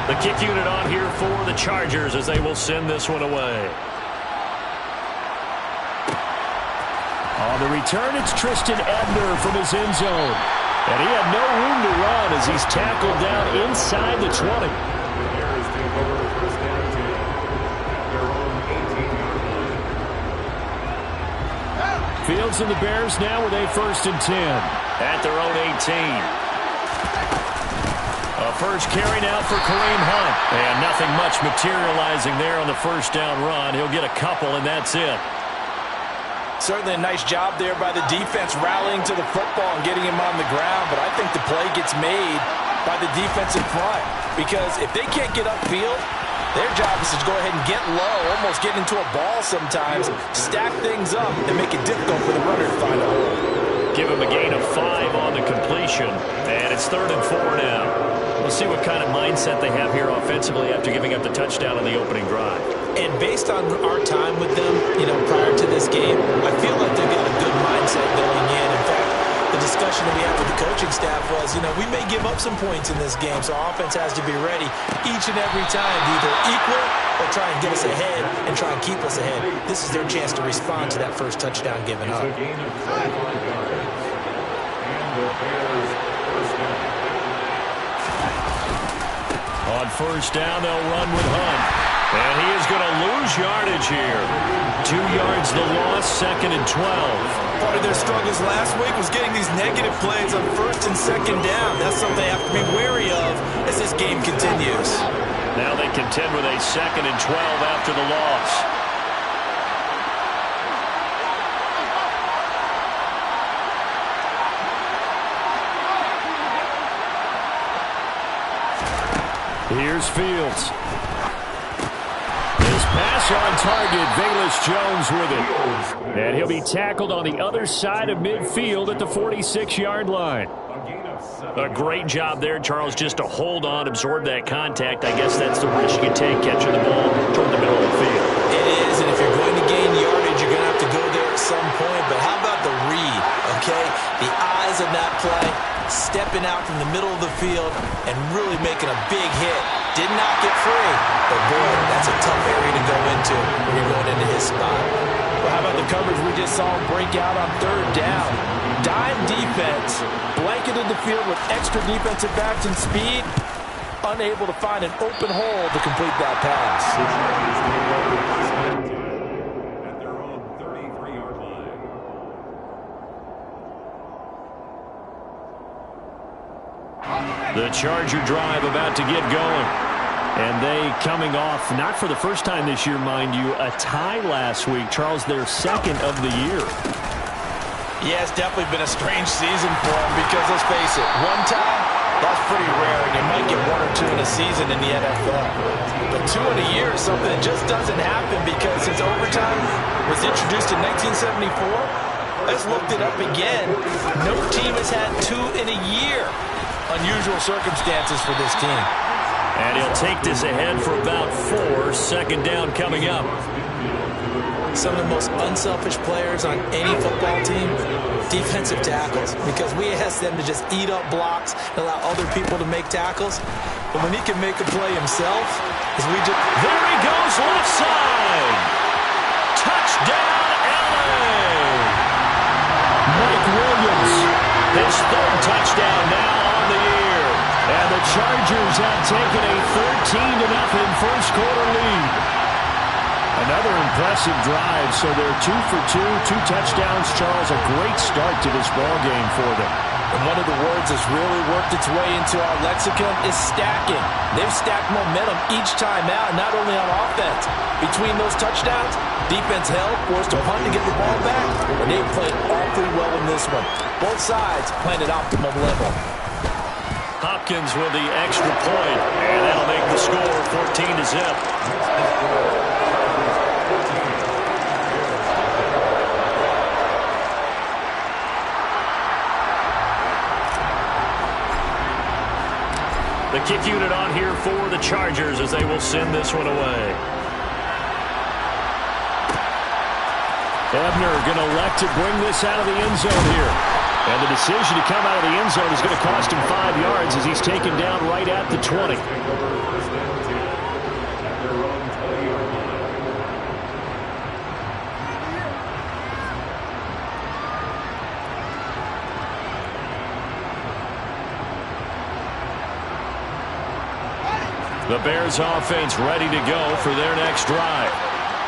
The kick unit on here for the Chargers as they will send this one away. On the return, it's Tristan Ebner from his end zone. And he had no room to run as he's tackled down inside the 20. Fields and the Bears now with a 1st and 10 at their own 18. A first carry now for Kareem Hunt. And nothing much materializing there on the first down run. He'll get a couple, and that's it. Certainly a nice job there by the defense rallying to the football and getting him on the ground. But I think the play gets made by the defensive front. Because if they can't get upfield, their job is to go ahead and get low, almost get into a ball sometimes, stack things up, and make it difficult for the runner to find a hole. Give him a gain of 5 on the completion. And it's 3rd and 4 now. We'll see what kind of mindset they have here offensively after giving up the touchdown on the opening drive. And based on our time with them, prior to this game, I feel like they've got a good mindset going in. In fact, the discussion that we had with the coaching staff was, we may give up some points in this game, so our offense has to be ready each and every time to either equal or try and get us ahead and try and keep us ahead. This is their chance to respond to that first touchdown given up. On first down, they'll run with Hunt. And he is going to lose yardage here. 2 yards the loss, 2nd and 12. Part of their struggles last week was getting these negative plays on 1st and 2nd down. That's something they have to be wary of as this game continues. Now they contend with a 2nd and 12 after the loss. Here's Fields. His pass on target, Velus Jones with it. And he'll be tackled on the other side of midfield at the 46-yard line. A great job there, Charles, just to hold on, absorb that contact. I guess that's the risk you take, catching the ball toward the middle of the field. It is, and if you're going to gain yardage, you're going to have to go there at some point. But how about the read, okay? The eyes of that play, stepping out from the middle of the field and really making a big hit. Did not get free, but boy, that's a tough area to go into when you're going into his spot. Well, how about the coverage we just saw him break out on 3rd down? Dime defense, blanketed the field with extra defensive backs and speed, unable to find an open hole to complete that pass. The Charger drive about to get going. And they coming off, not for the first time this year, mind you, a tie last week. Charles, their 2nd of the year. Yeah, it's definitely been a strange season for them because, let's face it, one tie, that's pretty rare. And you might get 1 or 2 in a season in the NFL. But 2 in a year is something that just doesn't happen because since overtime was introduced in 1974, let's look it up again. No team has had 2 in a year. Unusual circumstances for this team. And he'll take this ahead for about 4. 2nd down coming up. Some of the most unselfish players on any football team, defensive tackles, because we ask them to just eat up blocks and allow other people to make tackles. But when he can make a play himself, there he goes, left side. Touchdown, LA. Mike Williams, his 3rd touchdown now on the year. And the Chargers have taken a 13-0 first quarter lead. Another impressive drive, so they're 2 for 2, 2 touchdowns. Charles, a great start to this ball game for them. And one of the words that's really worked its way into our lexicon is stacking. They've stacked momentum each time out, not only on offense. Between those touchdowns, defense held, forced a punt to get the ball back, and they've played awfully well in this one. Both sides playing at optimum level. Hopkins with the extra point, and that'll make the score 14-0. The kick unit on here for the Chargers as they will send this one away. Ebner going to elect to bring this out of the end zone here. And the decision to come out of the end zone is going to cost him 5 yards as he's taken down right at the 20. The Bears offense ready to go for their next drive.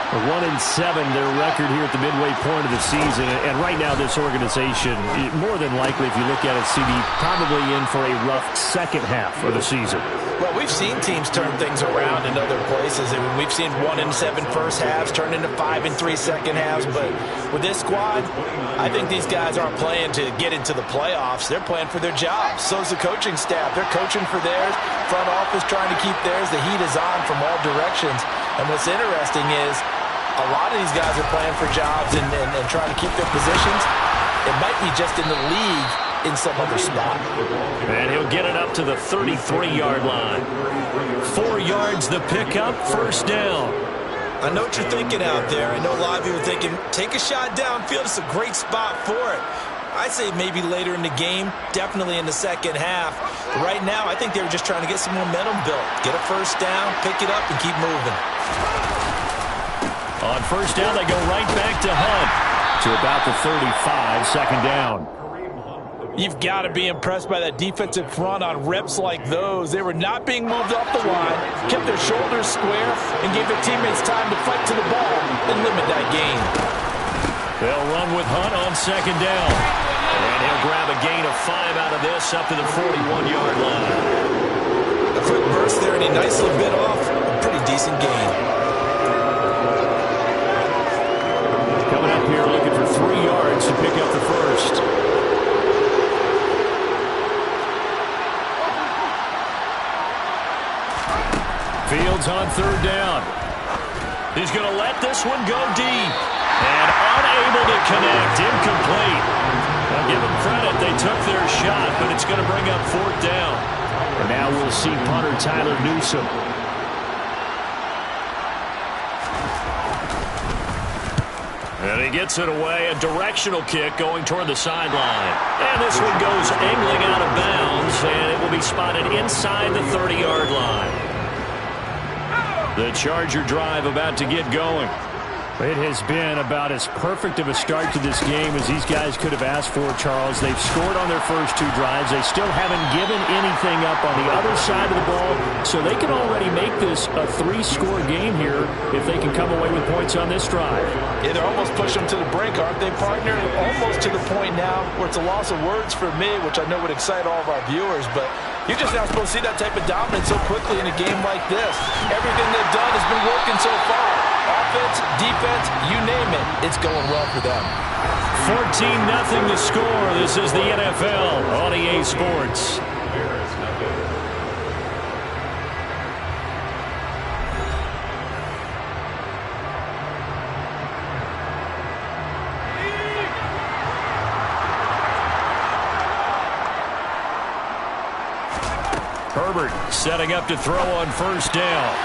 1-7, their record here at the midway point of the season. And right now, this organization, more than likely, if you look at it, CD, probably in for a rough second half of the season. Well, we've seen teams turn things around in other places. I mean, we've seen 1-7 first halves turn into 5-3 second halves. But with this squad, I think these guys aren't playing to get into the playoffs. They're playing for their jobs. So's the coaching staff. They're coaching for theirs. Front office trying to keep theirs. The heat is on from all directions. And what's interesting is a lot of these guys are playing for jobs and trying to keep their positions. It might be just in the league in some other spot. And he'll get it up to the 33-yard line. 4 yards the pickup, first down. I know what you're thinking out there. I know a lot of you are thinking, take a shot downfield. It's a great spot for it. I'd say maybe later in the game, definitely in the second half. But right now, I think they were just trying to get some momentum built. Get a first down, pick it up, and keep moving. On first down, they go right back to Hunt. To about the 35, second down. You've got to be impressed by that defensive front on reps like those. They were not being moved off the line, kept their shoulders square, and gave their teammates time to fight to the ball and limit that gain. They'll run with Hunt on second down. And he'll grab a gain of 5 out of this up to the 41-yard line. A quick burst there, and he nicely bit off a pretty decent gain. Coming up here looking for 3 yards to pick up the first. Fields on third down. He's going to let this one go deep. And unable to connect. Incomplete. I'll give them credit. They took their shot, but it's going to bring up fourth down. And now we'll see punter Tyler Newsome. And he gets it away. A directional kick going toward the sideline. And this one goes angling out of bounds, and it will be spotted inside the 30-yard line. The Charger drive about to get going. It has been about as perfect of a start to this game as these guys could have asked for, Charles. They've scored on their first 2 drives. They still haven't given anything up on the other side of the ball, so they can already make this a 3-score game here if they can come away with points on this drive. Yeah, they're almost pushing them to the brink, aren't they, partner? Almost to the point now where it's a loss of words for me, which I know would excite all of our viewers, but you're just not supposed to see that type of dominance so quickly in a game like this. Everything they've done has been working so far. Offense, defense, you name it, it's going well for them. 14-0 the score. This is the NFL on EA Sports. Herbert setting up to throw on first down.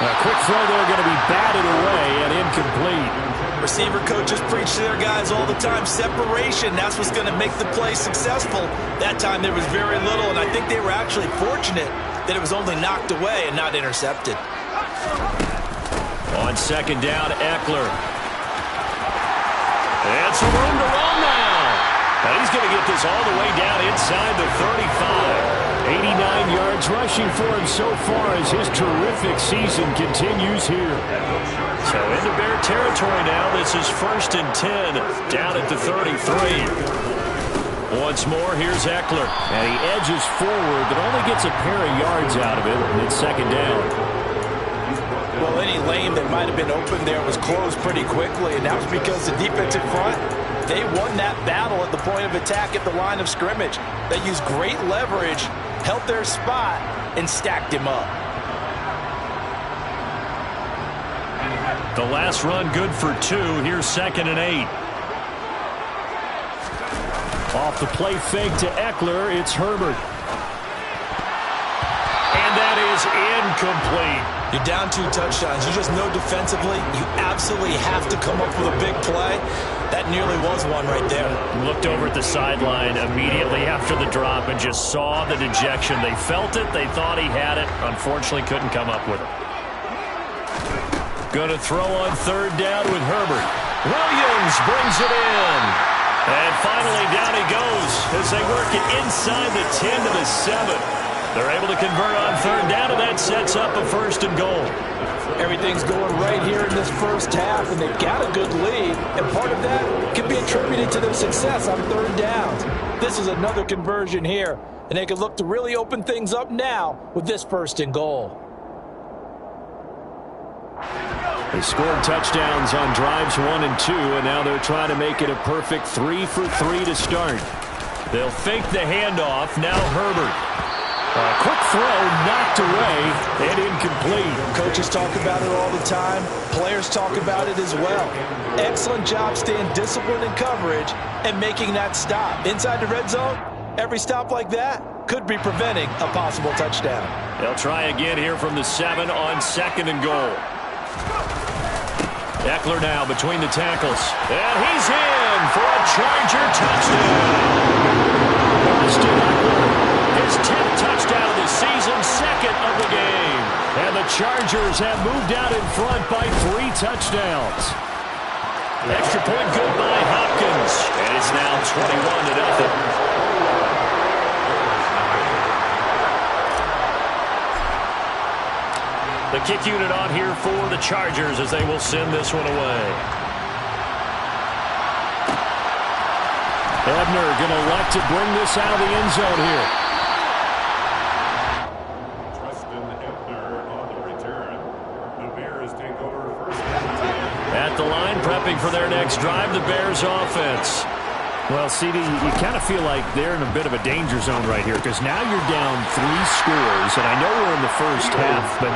A quick throw there going to be batted away and incomplete. Receiver coaches preach to their guys all the time. Separation, that's what's going to make the play successful. That time there was very little, and I think they were actually fortunate that it was only knocked away and not intercepted. On second down, Eckler. And some room to run now. And he's going to get this all the way down inside the 35. 89 yards rushing for him so far as his terrific season continues here. So into Bear territory now. This is 1st and 10 down at the 33. Once more, here's Eckler. And he edges forward, but only gets a pair of yards out of it, and it's second down. Well, any lane that might have been open there was closed pretty quickly, and that was because the defensive front, they won that battle at the point of attack at the line of scrimmage. They used great leverage, held their spot, and stacked him up. The last run good for 2. Here's 2nd and 8. Off the play fake to Eckler, it's Herbert. And that is incomplete. You're down 2 touchdowns. You just know defensively you absolutely have to come up with a big play. That nearly was one right there. Looked over at the sideline immediately after the drop and just saw the dejection. They felt it. They thought he had it. Unfortunately, couldn't come up with it. Going to throw on 3rd down with Herbert. Williams brings it in. And finally, down he goes as they work it inside the 10 to the 7. They're able to convert on 3rd down, and that sets up a 1st and goal. Everything's going right here in this first half, and they've got a good lead. And part of that can be attributed to their success on 3rd downs. This is another conversion here, and they can look to really open things up now with this 1st and goal. They scored touchdowns on drives 1 and 2, and now they're trying to make it a perfect 3 for 3 to start. They'll fake the handoff. Now Herbert. A quick throw knocked away and incomplete. Coaches talk about it all the time. Players talk about it as well. Excellent job staying disciplined in coverage and making that stop. Inside the red zone, every stop like that could be preventing a possible touchdown. They'll try again here from the 7 on 2nd and goal. Eckler now between the tackles. And he's in for a Charger touchdown. Austin Eckler. His 10th touchdown of the season, 2nd of the game. And the Chargers have moved out in front by 3 touchdowns. Extra point good by Hopkins. And it's now 21-0. The kick unit on here for the Chargers as they will send this one away. Ebner going to elect to bring this out of the end zone here. At the line, prepping for their next drive, the Bears offense. Well, CD, you kind of feel like they're in a bit of a danger zone right here because now you're down 3 scores, and I know we're in the first half, but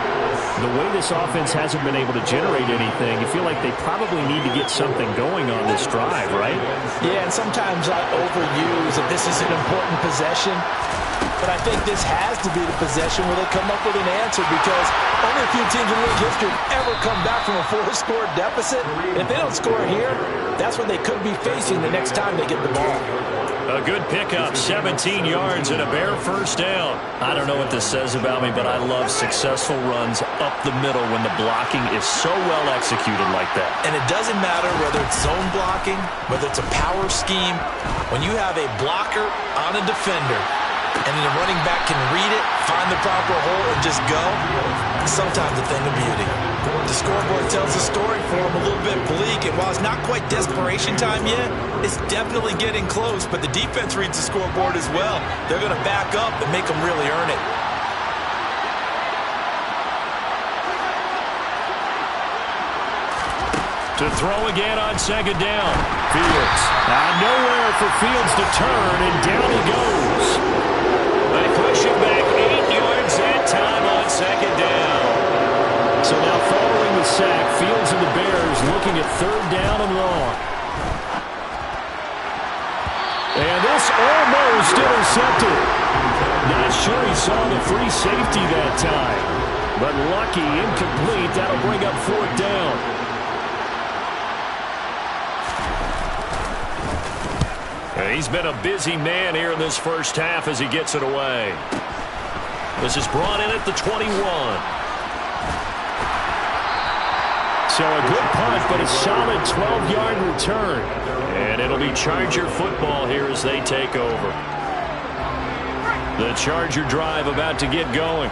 the way this offense hasn't been able to generate anything, you feel like they probably need to get something going on this drive, right? Yeah, and sometimes I overuse that this is an important possession, but I think this has to be the possession where they come up with an answer because only a few teams in league history have ever come back from a 4-score deficit. And if they don't score here, that's what they could be facing the next time they get the ball. A good pickup, 17 yards and a Bear 1st down. I don't know what this says about me, but I love successful runs up the middle when the blocking is so well executed like that. And it doesn't matter whether it's zone blocking, whether it's a power scheme. When you have a blocker on a defender, and then the running back can read it, find the proper hole, and just go, it's sometimes a thing of beauty. The scoreboard tells the story for him a little bit bleak, and while it's not quite desperation time yet, it's definitely getting close, but the defense reads the scoreboard as well. They're going to back up and make them really earn it. To throw again on 2nd down. Fields. Nowhere for Fields to turn, and down he goes. They push him back 8 yards that time on 2nd down. So now following the sack, Fields and the Bears looking at 3rd down and long. And this almost intercepted. Not sure he saw the free safety that time. But lucky, incomplete. That'll bring up 4th down. He's been a busy man here in this first half as he gets it away. This is brought in at the 21. So a good punt, but a solid 12-yard return. And it'll be Charger football here as they take over. The Charger drive about to get going.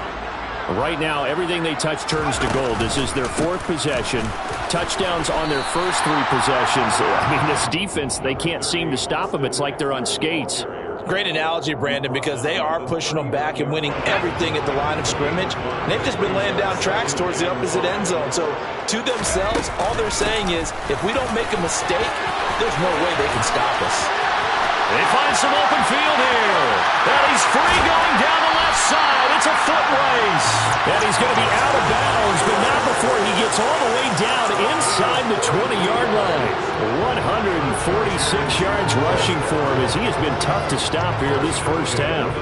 Right now, everything they touch turns to gold. This is their 4th possession. Touchdowns on their first 3 possessions. I mean, this defense, they can't seem to stop them. It's like they're on skates. Great analogy, Brandon, because they are pushing them back and winning everything at the line of scrimmage. And they've just been laying down tracks towards the opposite end zone. So to themselves, all they're saying is, if we don't make a mistake, there's no way they can stop us. They find some open field here. And he's free going down the left side. It's a foot race. And he's going to be out of bounds, but not before he gets all the way down inside the 20-yard line. 146 yards rushing for him as he has been tough to stop here this first half.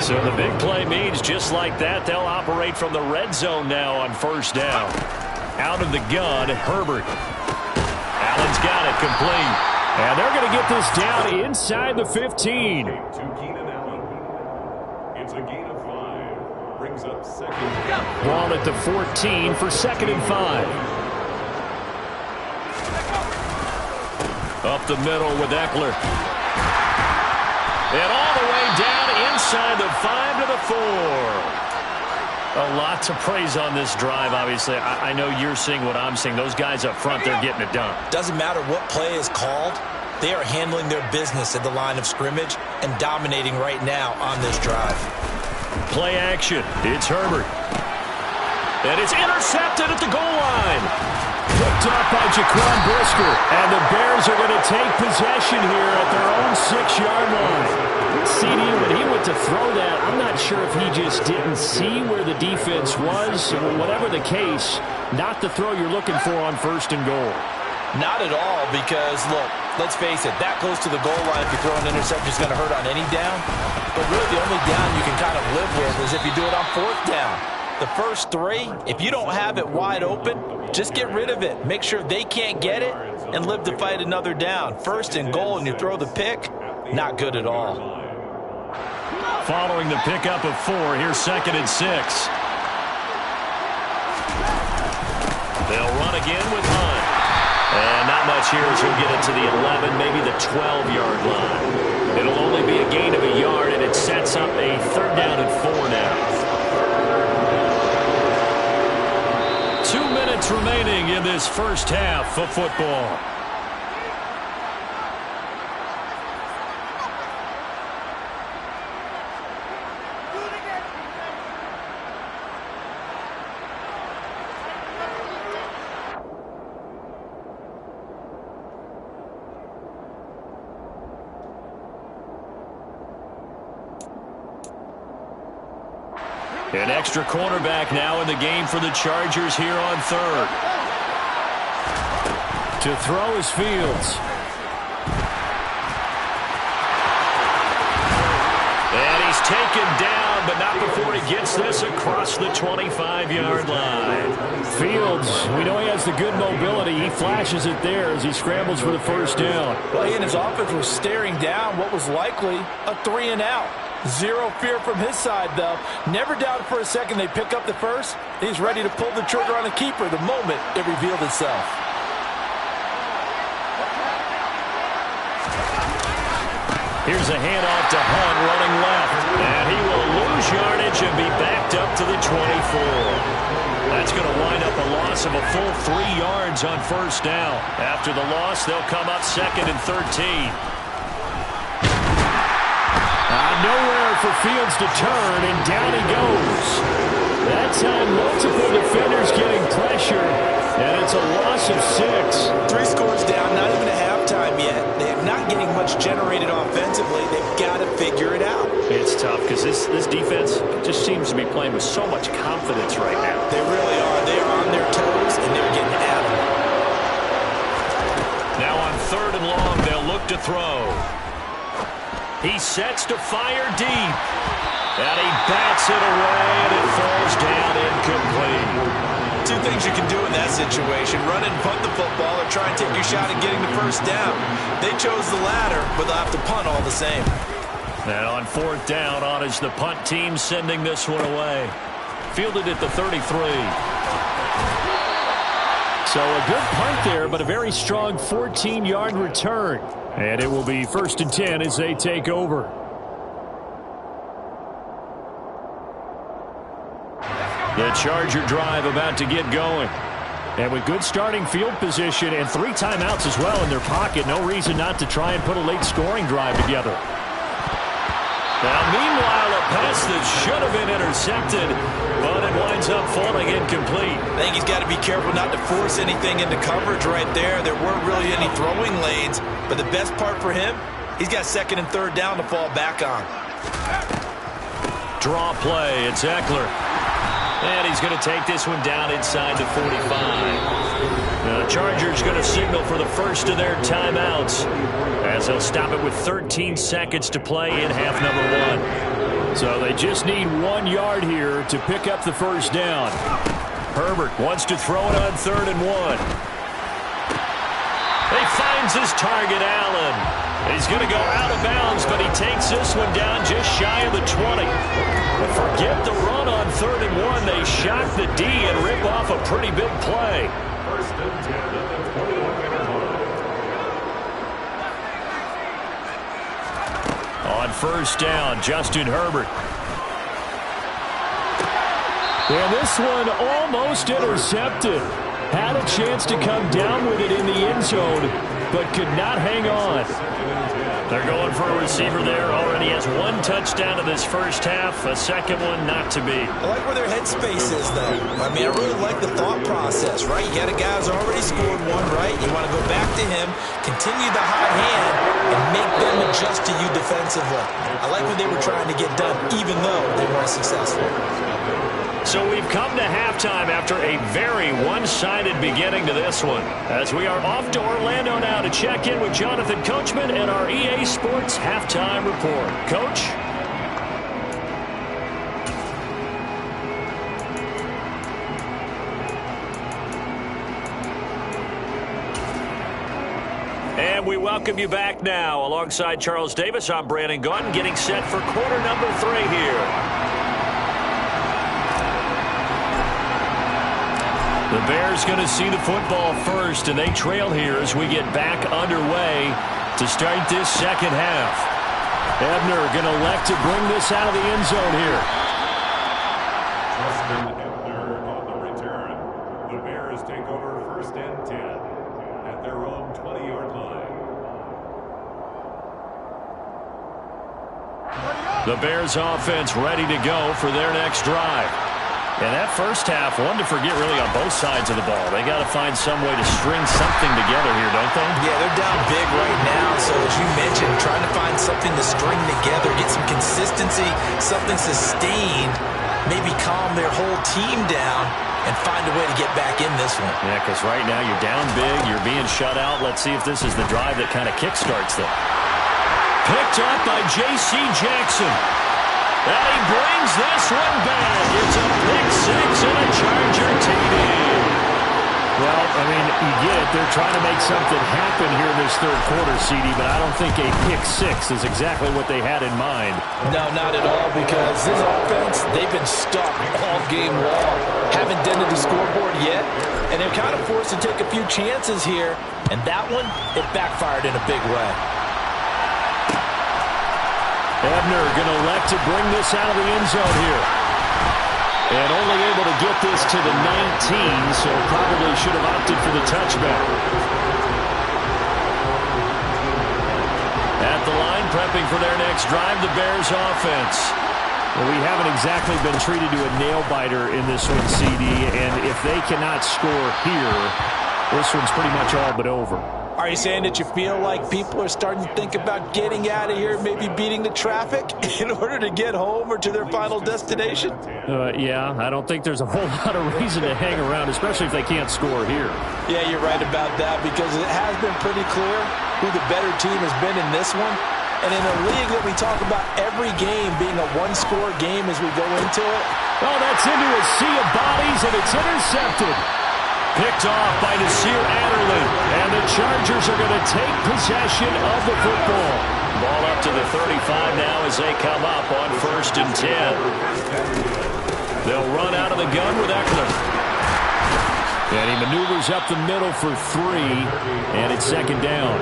So the big play means just like that, they'll operate from the red zone now on first down. Out of the gun, Herbert. Allen's got it complete. And they're going to get this down inside the 15. To Keenan Allen. It's a gain of 5. Brings up second down. Ball at the 14 for 2nd and 5. Up the middle with Eckler. And all the way down inside the 5 to the 4. A lot to praise on this drive, obviously. I know you're seeing what I'm seeing. Those guys up front, they're getting it done. Doesn't matter what play is called. They are handling their business at the line of scrimmage and dominating right now on this drive. Play action. It's Herbert. And it's intercepted at the goal line. Picked up by Jaquan Brisker. And the Bears are going to take possession here at their own 6-yard line. CD, when he went to throw that, I'm not sure if he just didn't see where the defense was. Whatever the case, not the throw you're looking for on 1st and goal. Not at all, because, look, let's face it, that goes to the goal line. If you throw an interception, it's going to hurt on any down. But really, the only down you can kind of live with is if you do it on 4th down. The first 3, if you don't have it wide open, just get rid of it. Make sure they can't get it and live to fight another down. 1st and goal, and you throw the pick, not good at all. Following the pickup of 4, here's 2nd and 6. They'll run again with Hunt. And not much here as he'll get it to the 11, maybe the 12-yard line. It'll only be a gain of a yard, and it sets up a 3rd down and 4 now. 2 minutes remaining in this first half of football. An extra cornerback now in the game for the Chargers here on 3rd. To throw is Fields. And he's taken down, but not before he gets this across the 25-yard line. Fields, we know he has the good mobility. He flashes it there as he scrambles for the 1st down. Well, he and his offense were staring down what was likely a 3-and-out. Zero fear from his side, though. Never doubted for a second they pick up the 1st. He's ready to pull the trigger on a keeper the moment it revealed itself. Here's a handoff to Hunt running left. And he will lose yardage and be backed up to the 24. That's going to wind up a loss of a full 3 yards on 1st down. After the loss, they'll come up 2nd and 13. Nowhere for Fields to turn, and down he goes. That time, multiple defenders getting pressure, and it's a loss of 6. 3 scores down, not even a halftime yet. They're not getting much generated offensively. They've got to figure it out. It's tough because this defense just seems to be playing with so much confidence right now. They really are. They are on their toes, and they're getting at them. Now on 3rd and long, they'll look to throw. He sets to fire deep. And he bats it away, and it falls down incomplete. 2 things you can do in that situation. Run and punt the football or try and take your shot at getting the 1st down. They chose the latter, but they'll have to punt all the same. And on 4th down, on is the punt team sending this one away. Fielded at the 33. So a good punt there, but a very strong 14-yard return. And it will be 1st and 10 as they take over. The Charger drive about to get going. And with good starting field position and 3 timeouts as well in their pocket, no reason not to try and put a late scoring drive together. Now, meanwhile, a pass that should have been intercepted, but it winds up falling incomplete. I think he's got to be careful not to force anything into coverage right there. There weren't really any throwing lanes, but the best part for him, he's got 2nd and 3rd down to fall back on. Draw play, it's Eckler. And he's going to take this one down inside the 45. The Chargers going to signal for the first of their timeouts as they'll stop it with 13 seconds to play in half number 1. So they just need 1 yard here to pick up the first down. Herbert wants to throw it on 3rd and 1. He finds his target, Allen. He's going to go out of bounds, but he takes this one down just shy of the 20. But forget the run on 3rd and 1. They shock the D and rip off a pretty big play. First and 10 at the 21-yard line. On first down, Justin Herbert. And this one almost intercepted. Had a chance to come down with it in the end zone, but could not hang on. They're going for a receiver there. Already has 1 touchdown in this first half. A second one not to be. I like where their headspace is, though. I mean, I really like the thought process, right? You got a guy who's already scored 1, right? You want to go back to him, continue the hot hand, and make them adjust to you defensively. I like what they were trying to get done, even though they weren't successful. So we've come to halftime after a very one-sided beginning to this one. As we are off to Orlando now to check in with Jonathan Coachman and our EA Sports Halftime Report. Coach? And we welcome you back now. Alongside Charles Davis, I'm Brandon Gaudin, getting set for quarter number 3 here. The Bears going to see the football first, and they trail here as we get back underway to start this second half. Ebner going to elect to bring this out of the end zone here. Justin Ebner on the return. The Bears take over first and 10 at their own 20-yard line. The Bears offense ready to go for their next drive. And that first half, one to forget really on both sides of the ball. They got to find some way to string something together here, don't they? Yeah, they're down big right now. So as you mentioned, trying to find something to string together, get some consistency, something sustained, maybe calm their whole team down and find a way to get back in this one. Yeah, because right now you're down big, you're being shut out. Let's see if this is the drive that kind of kickstarts them. Picked up by J.C. Jackson. And he brings this one back. It's a pick 6 and a Charger TD. Well, I mean, you get it. They're trying to make something happen here in this third quarter, CD, but I don't think a pick 6 is exactly what they had in mind. No, not at all, because this offense, they've been stuck all game long. Haven't dented the scoreboard yet, and they're kind of forced to take a few chances here, and that one, it backfired in a big way. Ebner going to elect to bring this out of the end zone here. And only able to get this to the 19, so probably should have opted for the touchback. At the line, prepping for their next drive, the Bears offense. Well, we haven't exactly been treated to a nail-biter in this one, CD, and if they cannot score here, this one's pretty much all but over. Are you saying that you feel like people are starting to think about getting out of here, maybe beating the traffic in order to get home or to their final destination? Yeah, I don't think there's a whole lot of reason to hang around, especially if they can't score here. Yeah, you're right about that, because it has been pretty clear who the better team has been in this one. And in a league that we talk about every game being a one-score game as we go into it. Oh, that's into a sea of bodies, and it's intercepted. Picked off by Nasir Adderley. And the Chargers are going to take possession of the football. Ball up to the 35 now as they come up on first and 10. They'll run out of the gun with Eckler. And he maneuvers up the middle for 3, and it's second down.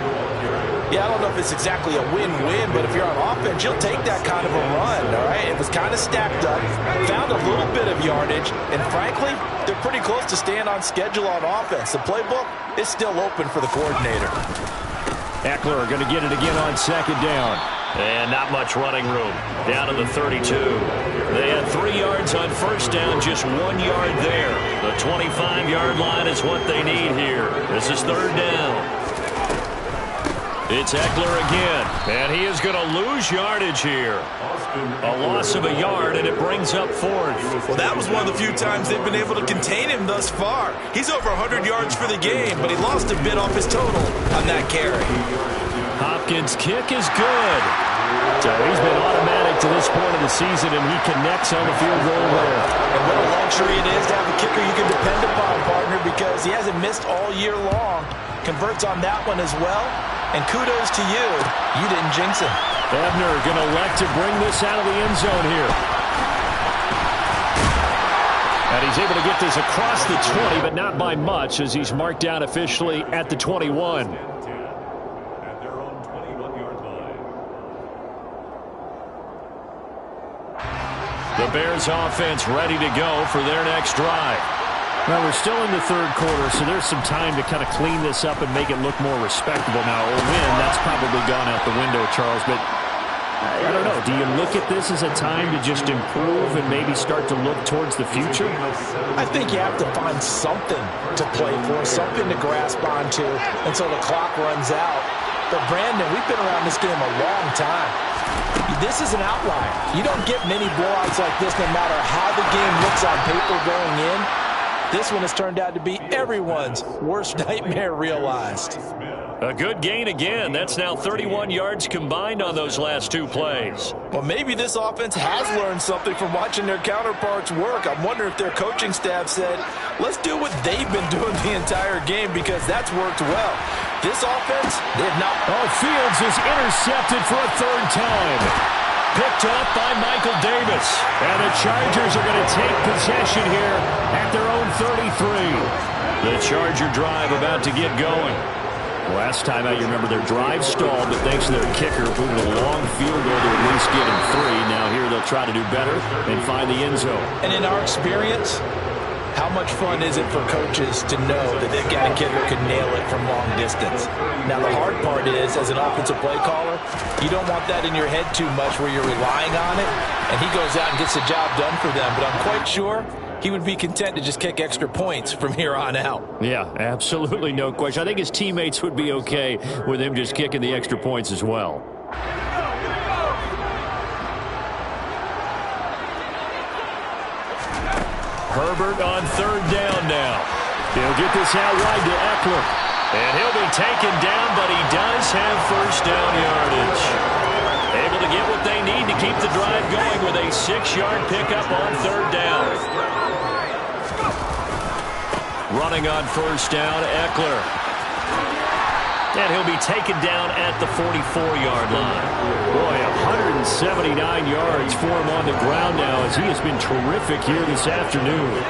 Yeah, I don't know if it's exactly a win-win, but if you're on offense, you'll take that kind of a run, all right? It was kind of stacked up, found a little bit of yardage, and frankly, they're pretty close to staying on schedule on offense. The playbook is still open for the coordinator. Eckler going to get it again on second down. And not much running room. Down to the 32. They had 3 yards on first down, just 1 yard there. The 25-yard line is what they need here. This is third down. It's Eckler again, and he is going to lose yardage here. A loss of a yard, and it brings up fourth. Well, that was one of the few times they've been able to contain him thus far. He's over 100 yards for the game, but he lost a bit off his total on that carry. Hopkins' kick is good. So he's been automatic to this point of the season, and he connects on the field goal there. And what a luxury it is to have a kicker you can depend upon, partner, because he hasn't missed all year long. Converts on that one as well. And kudos to you. You didn't jinx him. Ebner going to elect to bring this out of the end zone here. And he's able to get this across the 20, but not by much, as he's marked down officially at the 21. At their own 21-yard line. The Bears offense ready to go for their next drive. Well, we're still in the third quarter, so there's some time to kind of clean this up and make it look more respectable. Now, a win, that's probably gone out the window, Charles, but I don't know. Do you look at this as a time to just improve and maybe start to look towards the future? I think you have to find something to play for, something to grasp onto until the clock runs out. But, Brandon, we've been around this game a long time. This is an outlier. You don't get many blowouts like this no matter how the game looks on paper going in. This one has turned out to be everyone's worst nightmare realized. A good gain again. That's now 31 yards combined on those last two plays. Well, maybe this offense has learned something from watching their counterparts work. I'm wondering if their coaching staff said, let's do what they've been doing the entire game, because that's worked well. This offense, they have not. Oh, Fields is intercepted for a third time. Picked up by Michael Davis. And the Chargers are going to take possession here at their own 33. The Charger drive about to get going. Last time out, you remember their drive stalled, but thanks to their kicker, moving a long field goal to at least get him three. Now here they'll try to do better and find the end zone. And in our experience, how much fun is it for coaches to know that they've got a kicker who can nail it from long distance? Now, the hard part is, as an offensive play caller, you don't want that in your head too much where you're relying on it, and he goes out and gets the job done for them. But I'm quite sure he would be content to just kick extra points from here on out. Yeah, absolutely no question. I think his teammates would be okay with him just kicking the extra points as well. Herbert on third down now. He'll get this out wide to Eckler. And he'll be taken down, but he does have first down yardage. Able to get what they need to keep the drive going with a 6-yard pickup on third down. Running on first down, Eckler. And he'll be taken down at the 44-yard line. Boy, 179 yards for him on the ground now, as he has been terrific here this afternoon.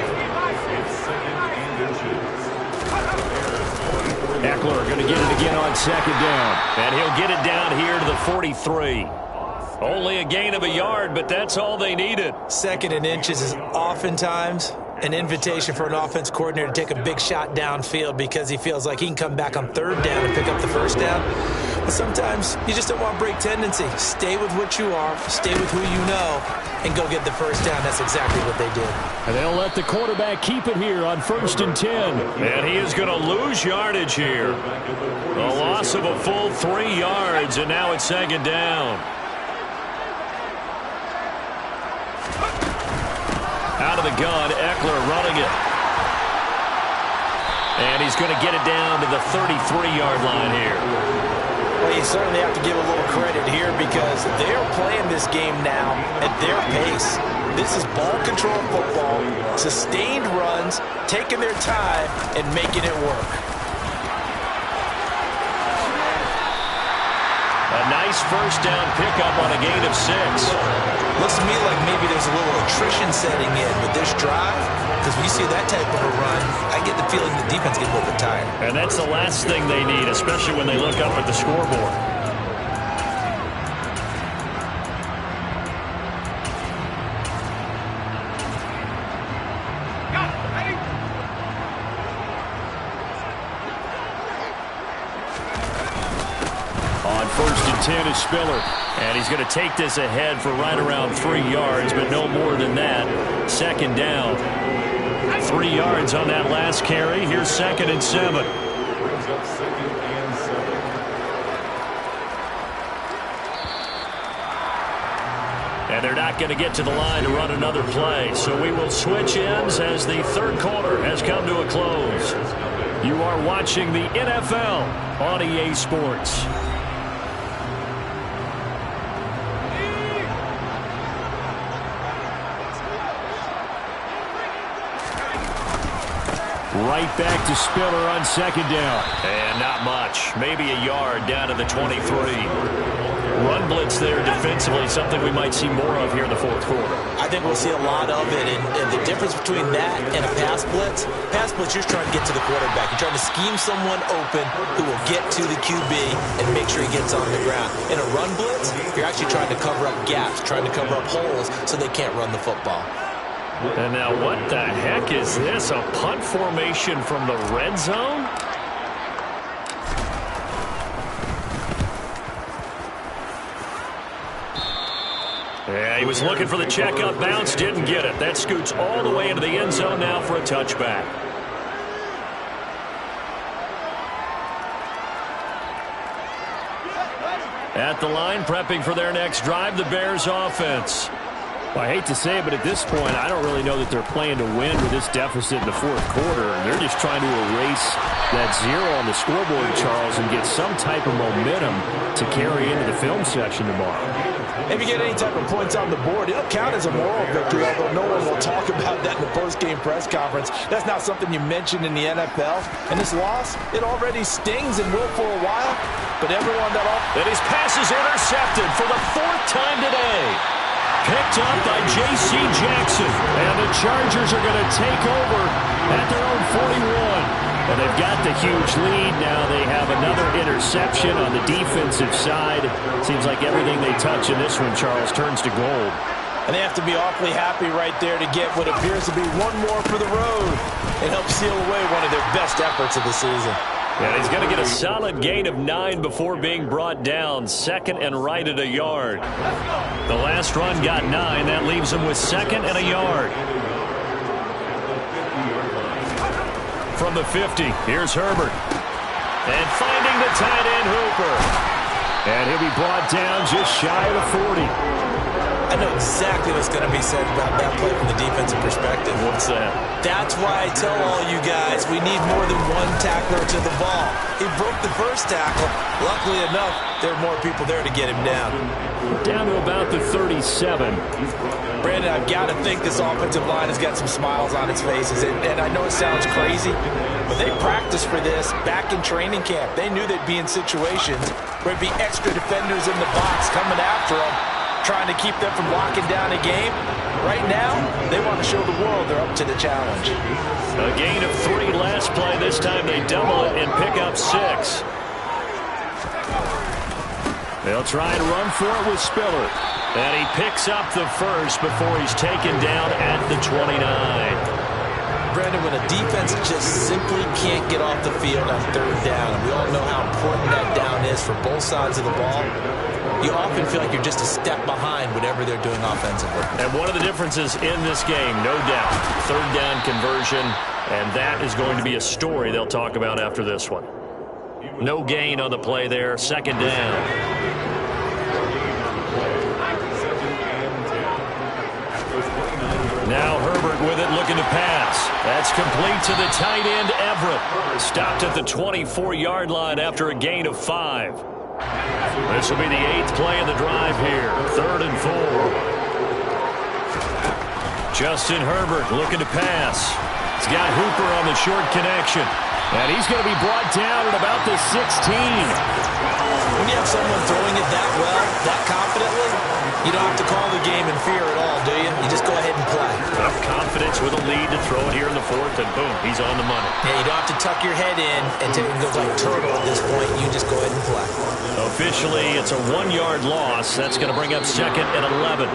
Eckler going to get it again on second down. And he'll get it down here to the 43. Only a gain of a yard, but that's all they needed. Second and inches is oftentimes an invitation for an offense coordinator to take a big shot downfield because he feels like he can come back on third down and pick up the first down. But sometimes you just don't want break tendency. Stay with what you are, stay with who you know, and go get the first down. That's exactly what they did. And they'll let the quarterback keep it here on 1st and 10. And he is going to lose yardage here. A loss of a full 3 yards, and now it's second down. Out of the gun, Eckler running it. And he's going to get it down to the 33-yard line here. Well, you certainly have to give a little credit here because they're playing this game now at their pace. This is ball control football, sustained runs, taking their time, and making it work. A nice first down pickup on a gain of 6. Looks to me like maybe there's a little attrition setting in with this drive, because when you see that type of a run, I get the feeling the defense gets a little bit tired. And that's the last thing they need, especially when they look up at the scoreboard. On 1st and 10 is Spiller. And he's going to take this ahead for right around 3 yards, but no more than that. Second down. 3 yards on that last carry. Here's 2nd and 7. And they're not going to get to the line to run another play. So we will switch ends as the third quarter has come to a close. You are watching the NFL on EA Sports. Right back to Spiller on second down. And not much. Maybe a yard down to the 23. Run blitz there defensively, something we might see more of here in the fourth quarter. I think we'll see a lot of it, and the difference between that and a pass blitz, you're just trying to get to the quarterback. You're trying to scheme someone open who will get to the QB and make sure he gets on the ground. In a run blitz, you're actually trying to cover up gaps, trying to cover up holes so they can't run the football. And now what the heck is this? A punt formation from the red zone? Yeah, he was looking for the checkup bounce, didn't get it. That scoots all the way into the end zone now for a touchback. At the line, prepping for their next drive, the Bears offense. Well, I hate to say it, but at this point, I don't really know that they're playing to win with this deficit in the fourth quarter. They're just trying to erase that zero on the scoreboard, Charles, and get some type of momentum to carry into the film section tomorrow. If you get any type of points on the board, it'll count as a moral victory, although no one will talk about that in the post-game press conference. That's not something you mentioned in the NFL. And this loss, it already stings and will for a while, but everyone that all... And his pass is intercepted for the fourth time today. Picked up by J.C. Jackson. And the Chargers are going to take over at their own 41. And they've got the huge lead. Now they have another interception on the defensive side. Seems like everything they touch in this one, Charles, turns to gold. And they have to be awfully happy right there to get what appears to be one more for the road and help seal away one of their best efforts of the season. And he's going to get a solid gain of 9 before being brought down. Second and right at a yard. The last run got 9. That leaves him with second and a yard. From the 50, here's Herbert. And finding the tight end, Hooper. And he'll be brought down just shy of the 40. I know exactly what's going to be said about that play from the defensive perspective. What's that? That's why I tell all you guys we need more than one tackler to the ball. He broke the first tackle. Luckily enough, there were more people there to get him down. Down to about the 37. Brandon, I've got to think this offensive line has got some smiles on its faces. And I know it sounds crazy, but they practiced for this back in training camp. They knew they'd be in situations where it'd be extra defenders in the box coming after them, trying to keep them from locking down a game. Right now, they want to show the world they're up to the challenge. A gain of 3 last play. This time they double it and pick up 6. They'll try and run for it with Spiller. And he picks up the first before he's taken down at the 29. Brandon, when a defense just simply can't get off the field on third down, and we all know how important that down is for both sides of the ball, you often feel like you're just a step behind whatever they're doing offensively. And one of the differences in this game, no doubt, third down conversion, and that is going to be a story they'll talk about after this one. No gain on the play there, second down. Now Herbert with it, looking to pass. That's complete to the tight end, Everett. Stopped at the 24-yard line after a gain of 5. This will be the 8th play of the drive here. 3rd and 4. Justin Herbert looking to pass. He's got Hooper on the short connection. And he's going to be brought down at about the 16. When you have someone throwing it that well, that confidently, you don't have to call the game in fear at all, do you? You just go ahead and play. Enough confidence with a lead to throw it here in the 4th, and boom, he's on the money. Yeah, you don't have to tuck your head in and take it goes like turtle at this point. You just go ahead and play. Officially, it's a 1-yard loss. That's going to bring up second and 11.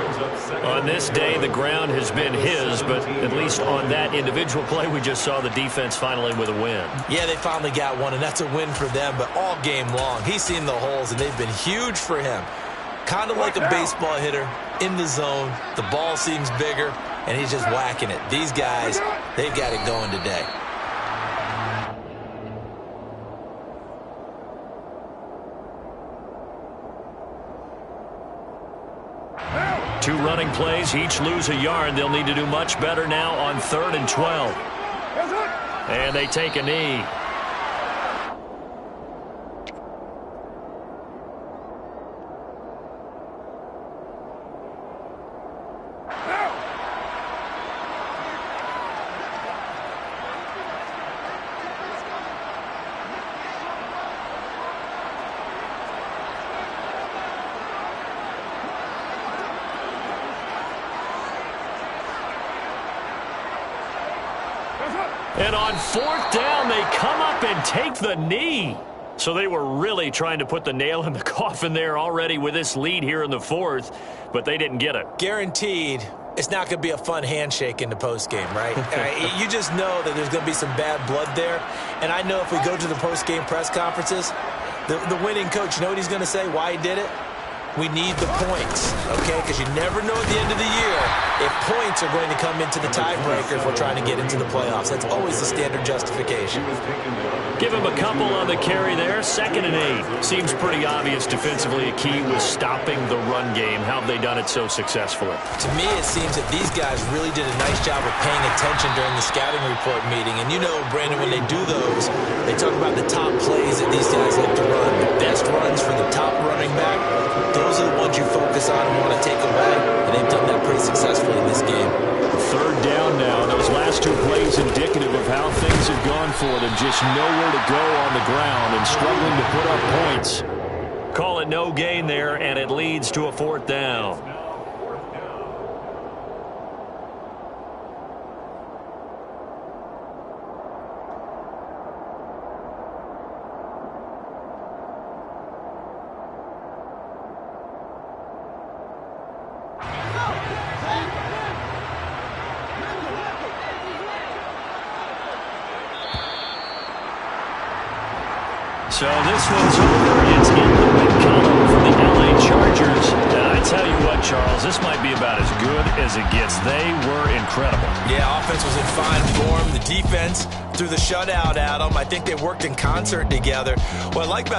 On this day, the ground has been his, but at least on that individual play, we just saw the defense finally with a win. Yeah, they finally got one, and that's a win for them, but all game long, he's seen the holes, and they've been huge for him. Kind of like a baseball hitter in the zone. The ball seems bigger, and he's just whacking it. These guys, they've got it going today. 2 running plays, each lose a yard. They'll need to do much better now on 3rd and 12. And they take a knee. And on 4th down, they come up and take the knee. So they were really trying to put the nail in the coffin there already with this lead here in the 4th, but they didn't get it. Guaranteed, it's not going to be a fun handshake in the postgame, right? You just know that there's going to be some bad blood there. And I know if we go to the postgame press conferences, the winning coach, you know what he's going to say, why he did it? We need the points, okay? Because you never know at the end of the year if points are going to come into the tiebreaker if we're trying to get into the playoffs. That's always the standard justification. Give him a couple on the carry there. 2nd and 8. Seems pretty obvious defensively. A key was stopping the run game. How have they done it so successfully? To me, it seems that these guys really did a nice job of paying attention during the scouting report meeting. And you know, Brandon, when they do those, they talk about the top plays that these guys like to run, the best runs for the top running back. Those are the ones you focus on and want to take away, and they've done that pretty successfully in this game. 3rd down now. Those last 2 plays indicative of how things have gone for them. Just nowhere to go on the ground and struggling to put up points. Call it no gain there, and it leads to a 4th down. So this one's over. It's in the win column for the LA Chargers. And I tell you what, Charles, this might be about as good as it gets. They were incredible. Yeah, offense was in fine form. The defense threw the shutout at them. I think they worked in concert together. What I like about